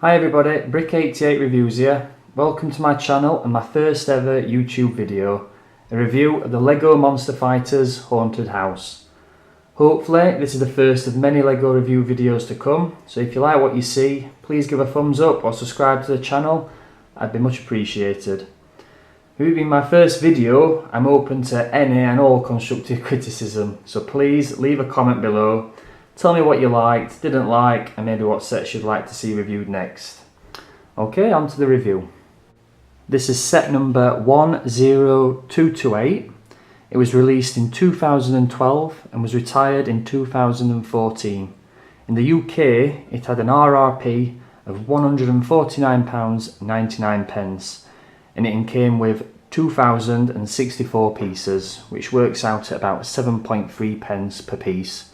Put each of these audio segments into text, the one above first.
Hi everybody, Brick88 Reviews here. Welcome to my channel and my first ever YouTube video, a review of the LEGO Monster Fighters Haunted House. Hopefully this is the first of many LEGO review videos to come, so if you like what you see, please give a thumbs up or subscribe to the channel, I'd be much appreciated. With it being my first video, I'm open to any and all constructive criticism, so please leave a comment below. Tell me what you liked, didn't like, and maybe what sets you'd like to see reviewed next. Okay, on to the review. This is set number 10228. It was released in 2012 and was retired in 2014. In the UK, it had an RRP of £149.99 and it came with 2,064 pieces, which works out at about 7.3 pence per piece.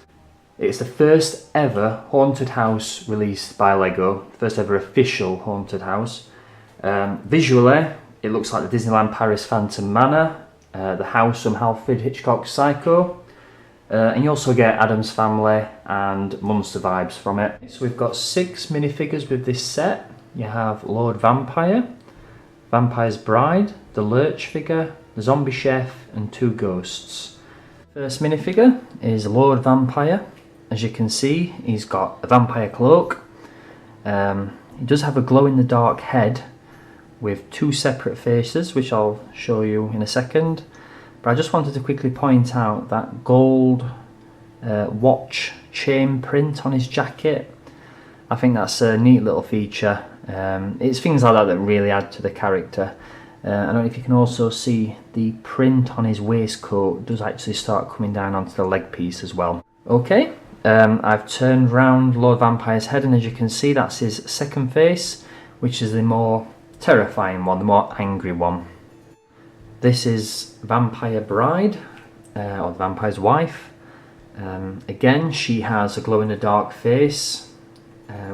It's the first ever haunted house released by LEGO, first ever official haunted house. Visually, it looks like the Disneyland Paris Phantom Manor, the house from Alfred Hitchcock's Psycho, and you also get Addams Family and Monster vibes from it. So we've got 6 minifigures with this set. You have Lord Vampire, Vampire's Bride, the Lurch figure, the Zombie Chef, and 2 ghosts. First minifigure is Lord Vampire. As you can see, he's got a vampire cloak. He does have a glow-in-the-dark head with 2 separate faces, which I'll show you in a second. But I just wanted to quickly point out that gold watch chain print on his jacket. I think that's a neat little feature. It's things like that that really add to the character. I don't know if you can also see the print on his waistcoat does actually start coming down onto the leg piece as well. Okay. I've turned round Lord Vampire's head, and as you can see, that's his second face, which is the more terrifying one, the more angry one. This is Vampire Bride, or the Vampire's Wife. Again, she has a glow-in-the-dark face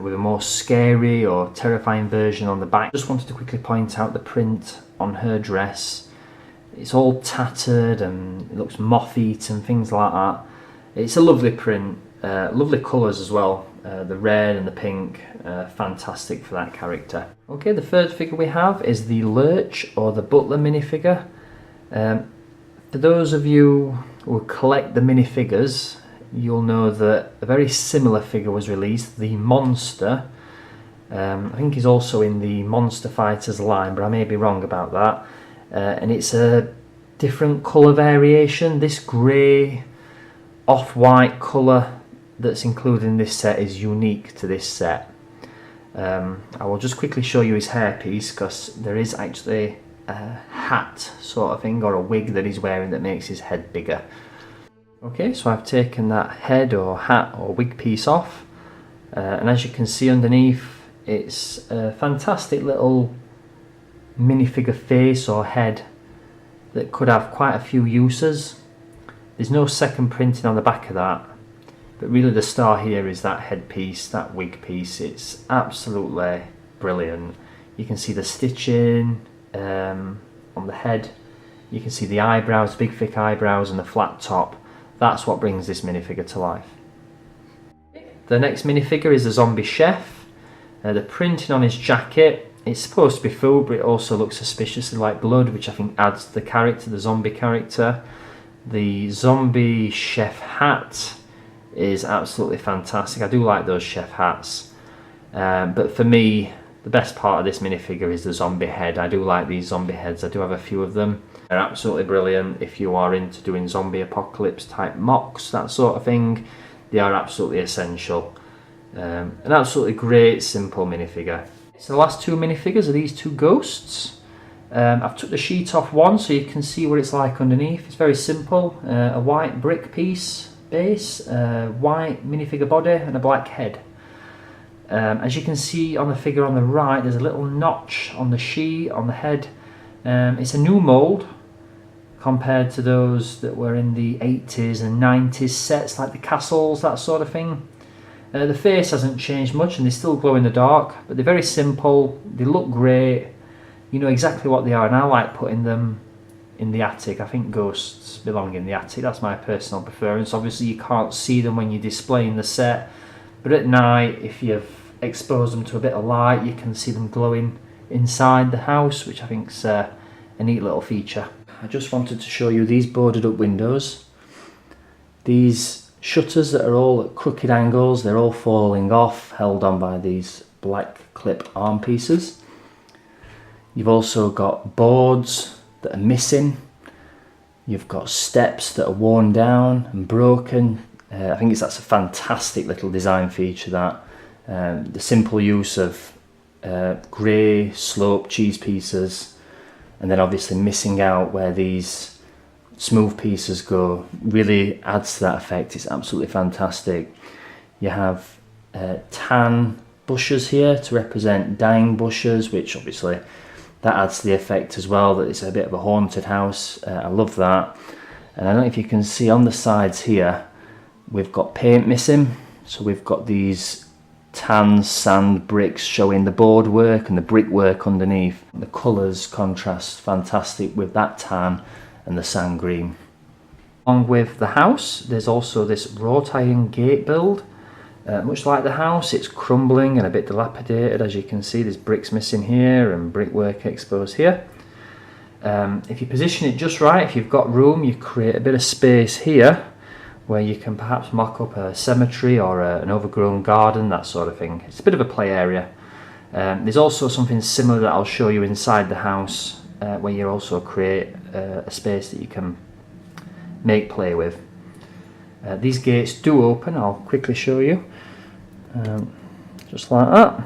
with a more scary or terrifying version on the back. Just wanted to quickly point out the print on her dress. It's all tattered and it looks moth-eaten, things like that. It's a lovely print. Lovely colours as well, the red and the pink, fantastic for that character. Okay, the third figure we have is the Lurch, or the Butler minifigure. For those of you who collect the minifigures, you'll know that a very similar figure was released, the Monster. I think he's also in the Monster Fighters line, but I may be wrong about that. And it's a different colour variation. This grey, off-white colour that's included in this set is unique to this set. I will just quickly show you his hairpiece, because there is actually a hat sort of thing, or a wig that he's wearing that makes his head bigger. Okay, so I've taken that head or hat or wig piece off, and as you can see underneath, it's a fantastic little minifigure face or head that could have quite a few uses. There's no second printing on the back of that, but really the star here is that headpiece, that wig piece. It's absolutely brilliant. You can see the stitching on the head, you can see the eyebrows, big thick eyebrows, and the flat top. That's what brings this minifigure to life. The next minifigure is the Zombie Chef. The printing on his jacket, it's supposed to be food, but it also looks suspiciously like blood, which I think adds to the character, the zombie character. The Zombie Chef hat is absolutely fantastic. I do like those chef hats, but for me the best part of this minifigure is the zombie head. I do like these zombie heads, I do have a few of them. They're absolutely brilliant if you are into doing zombie apocalypse type mocks, that sort of thing. They are absolutely essential. An absolutely great simple minifigure. So the last 2 minifigures are these 2 ghosts. I've took the sheet off one so you can see what it's like underneath. It's very simple, a white brick piece base, white minifigure body, and a black head. As you can see on the figure on the right, there's a little notch on the sheet, on the head. It's a new mould compared to those that were in the 80s and 90s sets, like the castles, that sort of thing. The face hasn't changed much and they still glow in the dark, but they're very simple, they look great. You know exactly what they are, and I like putting them in the attic. I think ghosts belong in the attic, that's my personal preference. Obviously you can't see them when you're displaying the set, but at night, if you've expose them to a bit of light, you can see them glowing inside the house, which I think is a neat little feature. I just wanted to show you these boarded up windows. These shutters that are all at crooked angles, they're all falling off, held on by these black clip arm pieces. You've also got boards that are missing. You've got steps that are worn down and broken. I think that's a fantastic little design feature, that the simple use of grey sloped cheese pieces, and then obviously missing out where these smooth pieces go, really adds to that effect. It's absolutely fantastic. You have tan bushes here to represent dying bushes, which obviously that adds to the effect as well, that it's a bit of a haunted house. I love that. And I don't know if you can see on the sides here, we've got paint missing. So we've got these tan sand bricks showing the boardwork and the brickwork underneath. The colours contrast fantastic with that tan and the sand green. Along with the house, there's also this wrought iron gate build. Much like the house, it's crumbling and a bit dilapidated. As you can see, there's bricks missing here and brickwork exposed here. If you position it just right, if you've got room, you create a bit of space here where you can perhaps mock up a cemetery or an overgrown garden, that sort of thing. It's a bit of a play area. There's also something similar that I'll show you inside the house, where you also create a space that you can make play with. These gates do open, I'll quickly show you. Just like that.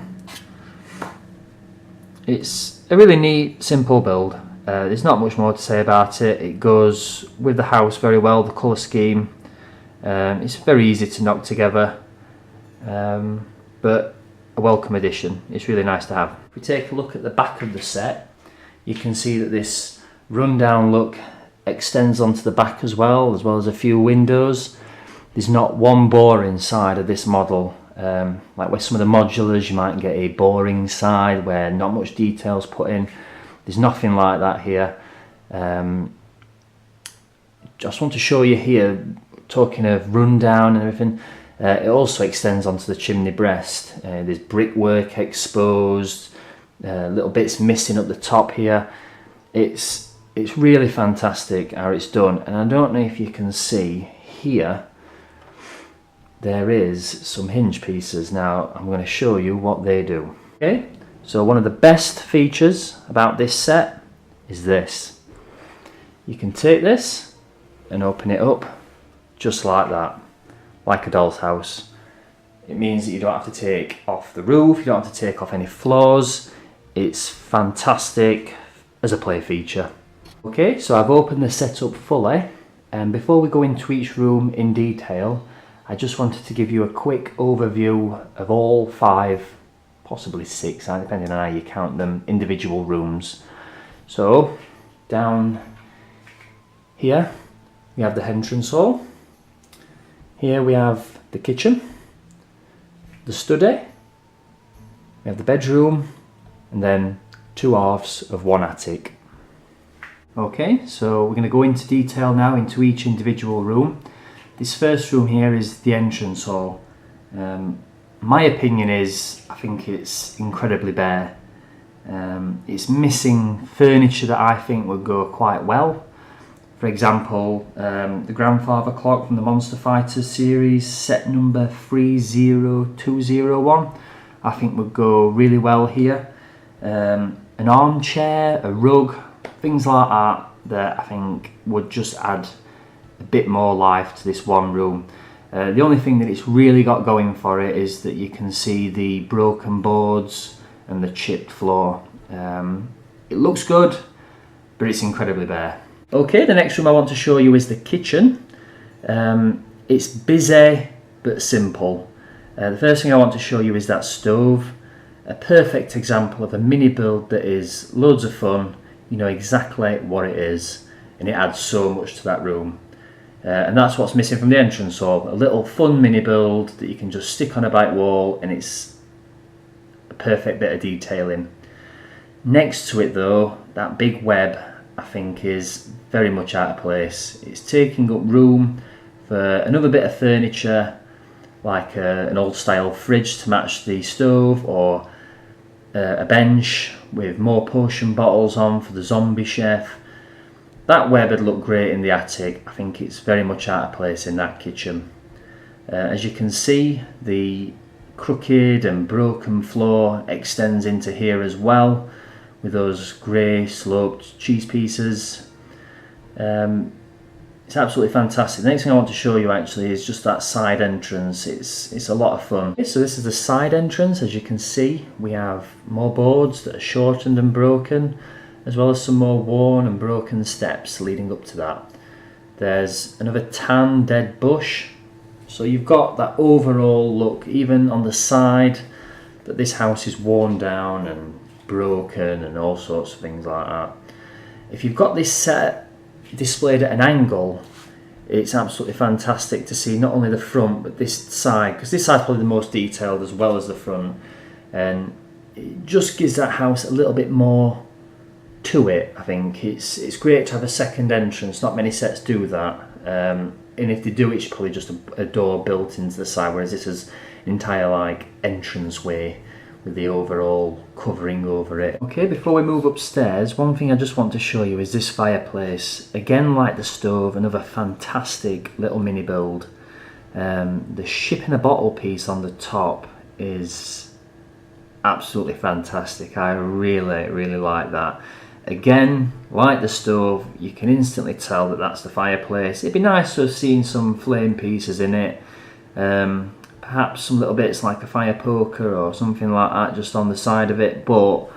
It's a really neat, simple build. There's not much more to say about it. It goes with the house very well, the colour scheme. It's very easy to knock together, but a welcome addition. It's really nice to have. If we take a look at the back of the set, you can see that this rundown look extends onto the back as well as a few windows. There's not one bore inside of this model. Like with some of the modulars, you might get a boring side where not much detail's put in. There's nothing like that here. Just want to show you here, talking of rundown and everything, it also extends onto the chimney breast. There's brickwork exposed, little bits missing up the top here. It's really fantastic how it's done, and I don't know if you can see here, there is some hinge pieces. Now I'm going to show you what they do. Okay, so one of the best features about this set is this. You can take this and open it up just like that, like a doll's house. It means that you don't have to take off the roof, you don't have to take off any floors. It's fantastic as a play feature. Okay, so I've opened the setup fully, and before we go into each room in detail, I just wanted to give you a quick overview of all 5, possibly 6, depending on how you count them, individual rooms. So, down here we have the entrance hall. Here we have the kitchen, the study, we have the bedroom, and then 2 halves of 1 attic. Okay, so we're going to go into detail now into each individual room. This first room here is the entrance hall. My opinion is, I think it's incredibly bare. It's missing furniture that I think would go quite well. For example, the grandfather clock from the Monster Fighters series, set number 30201, I think would go really well here. An armchair, a rug, things like that I think would just add a bit more life to this one room. The only thing that it's really got going for it is that you can see the broken boards and the chipped floor. It looks good, but it's incredibly bare. Okay, the next room I want to show you is the kitchen. It's busy but simple. The first thing I want to show you is that stove. A perfect example of a mini build that is loads of fun. You know exactly what it is, and it adds so much to that room. And that's what's missing from the entrance hall. A little fun mini build that you can just stick on a back wall, and it's a perfect bit of detailing. Next to it though, that big web I think is very much out of place. It's taking up room for another bit of furniture, like an old style fridge to match the stove, or a bench with more potion bottles on for the zombie chef. That web would look great in the attic. I think it's very much out of place in that kitchen. As you can see, the crooked and broken floor extends into here as well, with those grey sloped cheese pieces. It's absolutely fantastic. The next thing I want to show you actually is just that side entrance. It's a lot of fun. Okay, so this is the side entrance. As you can see, we have more boards that are shortened and broken, as well as some more worn and broken steps leading up to that. There's another tan dead bush. So you've got that overall look, even on the side, that this house is worn down and broken and all sorts of things like that. If you've got this set displayed at an angle, it's absolutely fantastic to see not only the front but this side, because this side's probably the most detailed as well as the front, and it just gives that house a little bit more to it. I think it's great to have a second entrance. Not many sets do that, and if they do, it's probably just a door built into the side, whereas this is an entire like entranceway with the overall covering over it. Okay, before we move upstairs, one thing I just want to show you is this fireplace. Again, like the stove, another fantastic little mini build. The ship in a bottle piece on the top is absolutely fantastic. I really like that. Again, like the stove, you can instantly tell that that's the fireplace. It'd be nice to have seen some flame pieces in it. Perhaps some little bits like a fire poker or something like that just on the side of it, but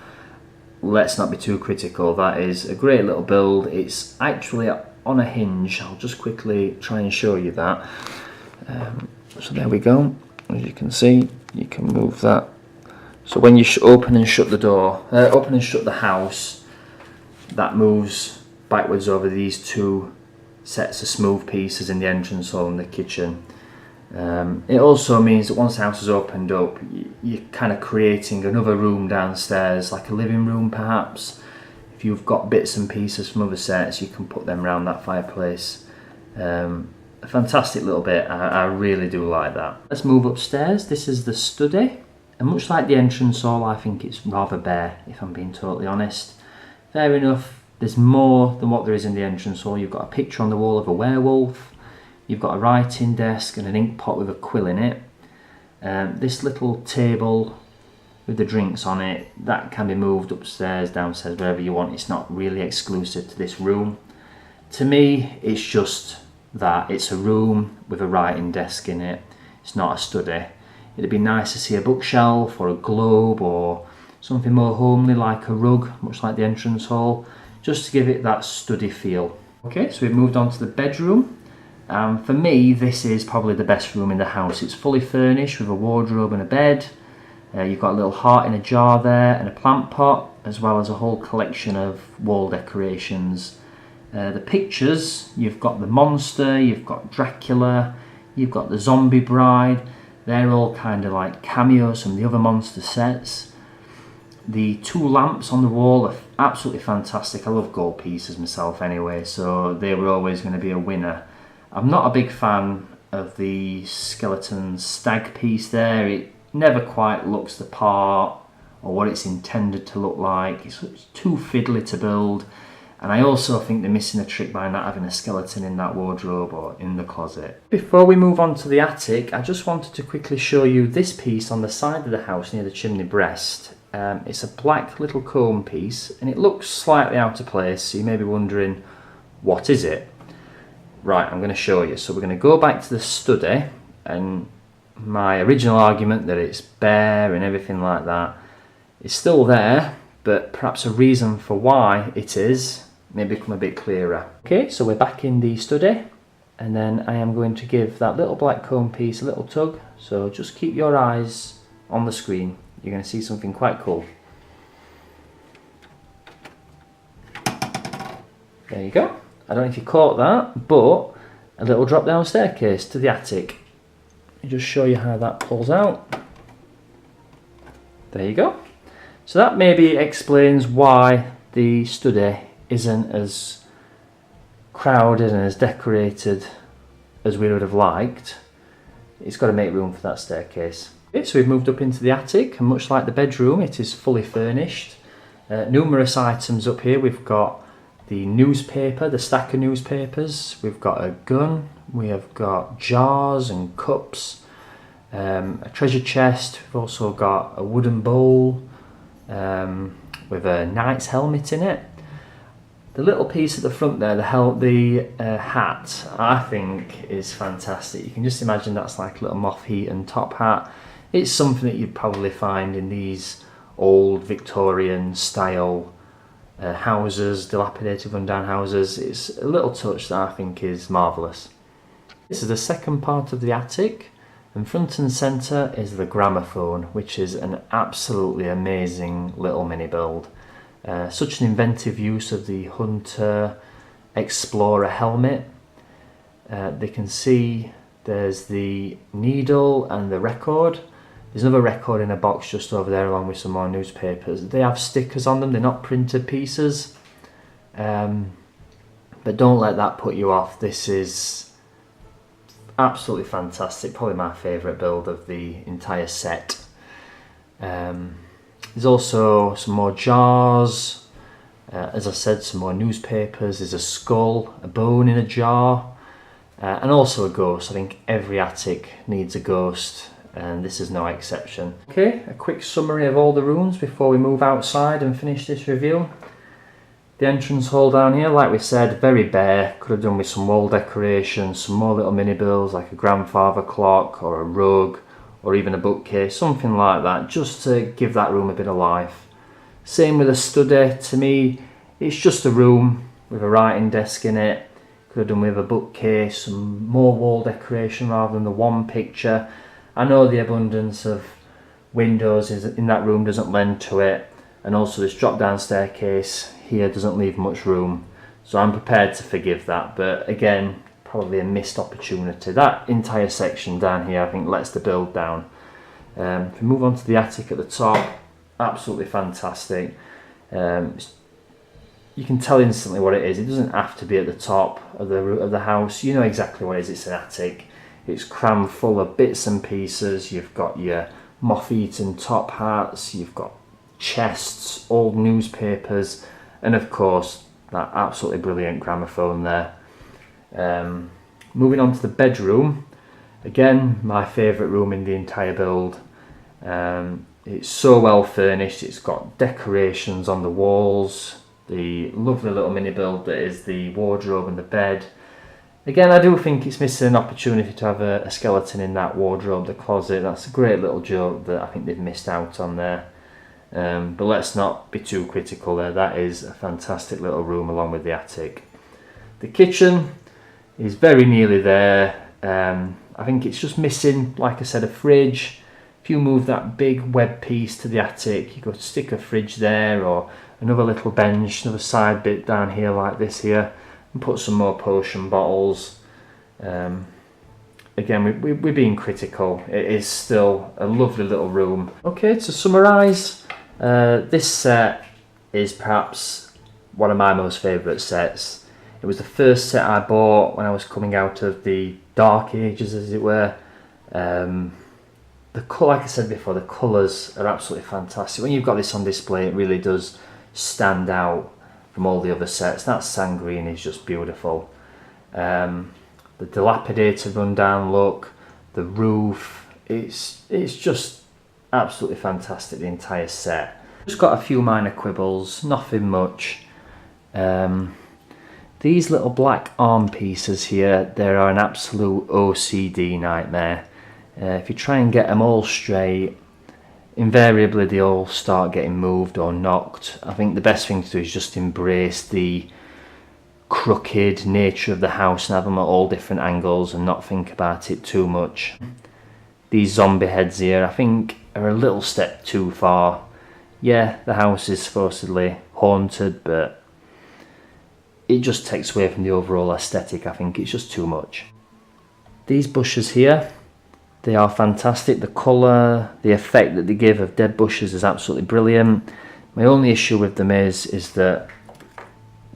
let's not be too critical. That is a great little build. It's actually on a hinge. I'll just quickly try and show you that. So there we go. As you can see, you can move that. So when you open and shut the door, open and shut the house, that moves backwards over these two sets of smooth pieces in the entrance hall and the kitchen. It also means that once the house is opened up, you're kind of creating another room downstairs, like a living room perhaps. If you've got bits and pieces from other sets, you can put them around that fireplace. A fantastic little bit. I really do like that. Let's move upstairs. This is the study, and much like the entrance hall, I think it's rather bare, if I'm being totally honest. Fair enough, there's more than what there is in the entrance hall. You've got a picture on the wall of a werewolf. You've got a writing desk and an ink pot with a quill in it. This little table with the drinks on it, that can be moved upstairs, downstairs, wherever you want. It's not really exclusive to this room. To me, it's just that. It's a room with a writing desk in it. It's not a study. It'd be nice to see a bookshelf or a globe or something more homely like a rug, much like the entrance hall, just to give it that study feel. Okay, so we've moved on to the bedroom. For me, this is probably the best room in the house. It's fully furnished with a wardrobe and a bed. You've got a little heart in a jar there and a plant pot, as well as a whole collection of wall decorations. The pictures, you've got the monster, you've got Dracula, you've got the zombie bride. They're all kind of like cameos from the other monster sets. The two lamps on the wall are absolutely fantastic. I love gold pieces myself anyway, so they were always going to be a winner. I'm not a big fan of the skeleton stag piece there. It never quite looks the part or what it's intended to look like. It's too fiddly to build, and I also think they're missing a trick by not having a skeleton in that wardrobe or in the closet. Before we move on to the attic, I just wanted to quickly show you this piece on the side of the house near the chimney breast. It's a black little comb piece and it looks slightly out of place, so you may be wondering, what is it? Right, I'm going to show you. So we're going to go back to the study, and my original argument that it's bare and everything like that is still there, but perhaps a reason for why it is may become a bit clearer. Okay, so we're back in the study, and then I am going to give that little black comb piece a little tug, so just keep your eyes on the screen. You're going to see something quite cool. There you go. I don't know if you caught that, but a little drop down staircase to the attic. Let me just show you how that pulls out. There you go. So that maybe explains why the study isn't as crowded and as decorated as we would have liked. it's got to make room for that staircase. Okay, so we've moved up into the attic, and much like the bedroom, it is fully furnished. Numerous items up here. We've got the newspaper, the stack of newspapers. We've got a gun. We have got jars and cups. A treasure chest. We've also got a wooden bowl with a knight's helmet in it. The little piece at the front there, the hat, I think is fantastic. You can just imagine that's like a little moth-eaten top hat. It's something that you'd probably find in these old Victorian style houses, dilapidated rundown houses. It's a little touch that I think is marvellous. This is the second part of the attic, and front and centre is the gramophone, which is an absolutely amazing little mini build. Such an inventive use of the Hunter Explorer helmet. They can see there's the needle and the record. There's another record in a box just over there along with some more newspapers. They have stickers on them, they're not printed pieces. But don't let that put you off. This is absolutely fantastic, probably my favourite build of the entire set. There's also some more jars, as I said, some more newspapers. There's a skull, a bone in a jar, and also a ghost. I think every attic needs a ghost, and this is no exception. Okay, a quick summary of all the rooms before we move outside and finish this review. The entrance hall down here, like we said, very bare. Could have done with some wall decoration, some more little mini builds like a grandfather clock or a rug, or even a bookcase, something like that, just to give that room a bit of life. Same with a study. To me, it's just a room with a writing desk in it. Could have done with a bookcase, some more wall decoration rather than the one picture. I know the abundance of windows in that room doesn't lend to it, and also this drop down staircase here doesn't leave much room, so I'm prepared to forgive that. But again, probably a missed opportunity. That entire section down here I think lets the build down. If we move on to the attic at the top, absolutely fantastic. You can tell instantly what it is. It doesn't have to be at the top of the house. You know exactly what it is. It's an attic. It's crammed full of bits and pieces. You've got your moth-eaten top hats, you've got chests, old newspapers, and of course that absolutely brilliant gramophone there. Moving on to the bedroom, again my favourite room in the entire build. It's so well furnished. It's got decorations on the walls, the lovely little mini build that is the wardrobe and the bed. Again, I do think it's missing an opportunity to have a skeleton in that wardrobe, the closet. That's a great little joke that I think they've missed out on there. But let's not be too critical there. That is a fantastic little room along with the attic. The kitchen is very nearly there. I think it's just missing, like I said, a fridge. If you move that big web piece to the attic, you could stick a fridge there, or another little bench, another side bit down here like this here, and put some more potion bottles. Again, we're being critical. It is still a lovely little room. Okay, to summarise, this set is perhaps one of my most favourite sets. It was the first set I bought when I was coming out of the dark ages, as it were. Like I said before, the colours are absolutely fantastic. When you've got this on display, it really does stand out from all the other sets. That sand green is just beautiful. The dilapidated rundown look, the roof, it's just absolutely fantastic, the entire set. Just got a few minor quibbles, nothing much. These little black arm pieces here, they are an absolute OCD nightmare. If you try and get them all straight, invariably they all start getting moved or knocked. I think the best thing to do is just embrace the crooked nature of the house and have them at all different angles and not think about it too much. These zombie heads here, I think, are a little step too far. Yeah, the house is supposedly haunted, but it just takes away from the overall aesthetic. I think it's just too much. These bushes here, they are fantastic. The colour, the effect that they give of dead bushes is absolutely brilliant. My only issue with them is that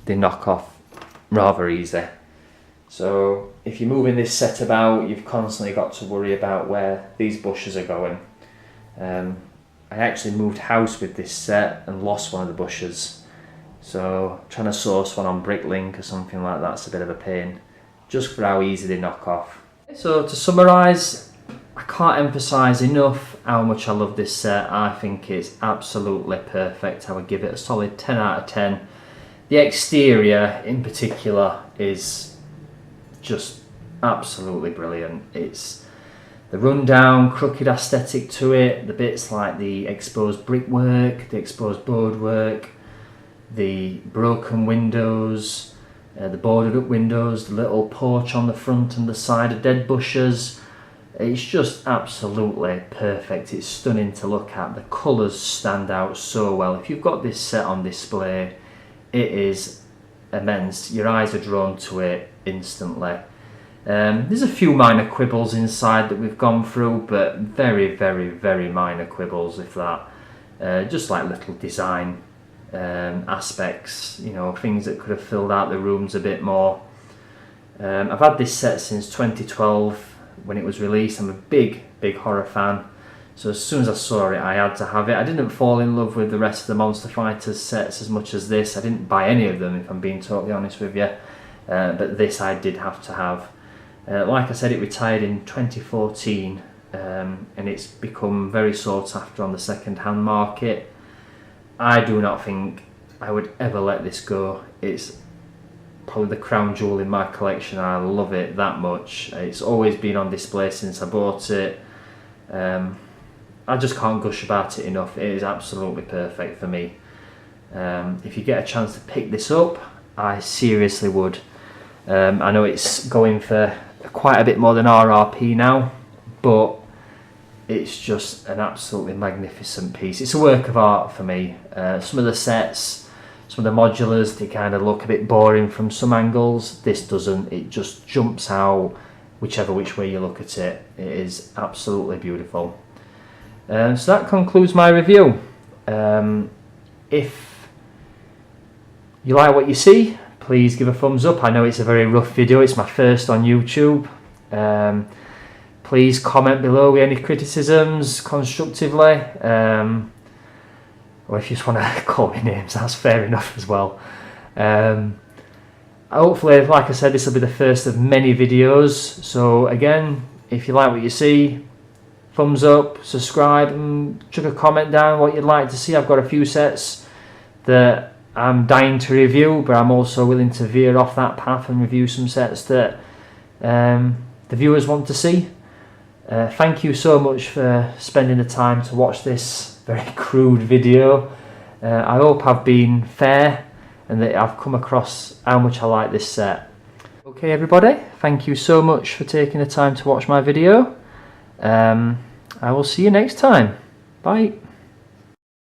they knock off rather easy. So if you're moving this set about, you've constantly got to worry about where these bushes are going. I actually moved house with this set and lost one of the bushes. So trying to source one on Bricklink or something like that's a bit of a pain, just for how easy they knock off. So to summarise, I can't emphasise enough how much I love this set. I think it's absolutely perfect. I would give it a solid 10 out of 10. The exterior in particular is just absolutely brilliant. It's the rundown, crooked aesthetic to it, the bits like the exposed brickwork, the exposed boardwork, the broken windows, the boarded up windows, the little porch on the front and the side of dead bushes. It's just absolutely perfect. It's stunning to look at. The colours stand out so well. If you've got this set on display, it is immense. Your eyes are drawn to it instantly. There's a few minor quibbles inside that we've gone through, but very, very, very minor quibbles, if that. Just like little design aspects, you know, things that could have filled out the rooms a bit more. I've had this set since 2012 when it was released. I'm a big horror fan, so as soon as I saw it I had to have it. I didn't fall in love with the rest of the Monster Fighters sets as much as this. I didn't buy any of them, if I'm being totally honest with you, but this I did have to have. Like I said, it retired in 2014 and it's become very sought after on the second-hand market. I do not think I would ever let this go. It's probably the crown jewel in my collection. I love it that much. It's always been on display since I bought it. I just can't gush about it enough. It is absolutely perfect for me. If you get a chance to pick this up, I seriously would. I know it's going for quite a bit more than RRP now, but it's just an absolutely magnificent piece. It's a work of art for me. Some of the sets, some of the modulars, they kind of look a bit boring from some angles. This doesn't. It just jumps out whichever which way you look at it. It is absolutely beautiful. So that concludes my review. If you like what you see, please give a thumbs up. I know it's a very rough video. It's my first on YouTube. Please comment below with any criticisms constructively. Or if you just want to call me names, that's fair enough as well. Hopefully, like I said, this will be the first of many videos. So again, if you like what you see, thumbs up, subscribe, and chuck a comment down what you'd like to see. I've got a few sets that I'm dying to review, but I'm also willing to veer off that path and review some sets that the viewers want to see. Thank you so much for spending the time to watch this very crude video. I hope I've been fair and that I've come across how much I like this set. Okay everybody, thank you so much for taking the time to watch my video. I will see you next time. Bye.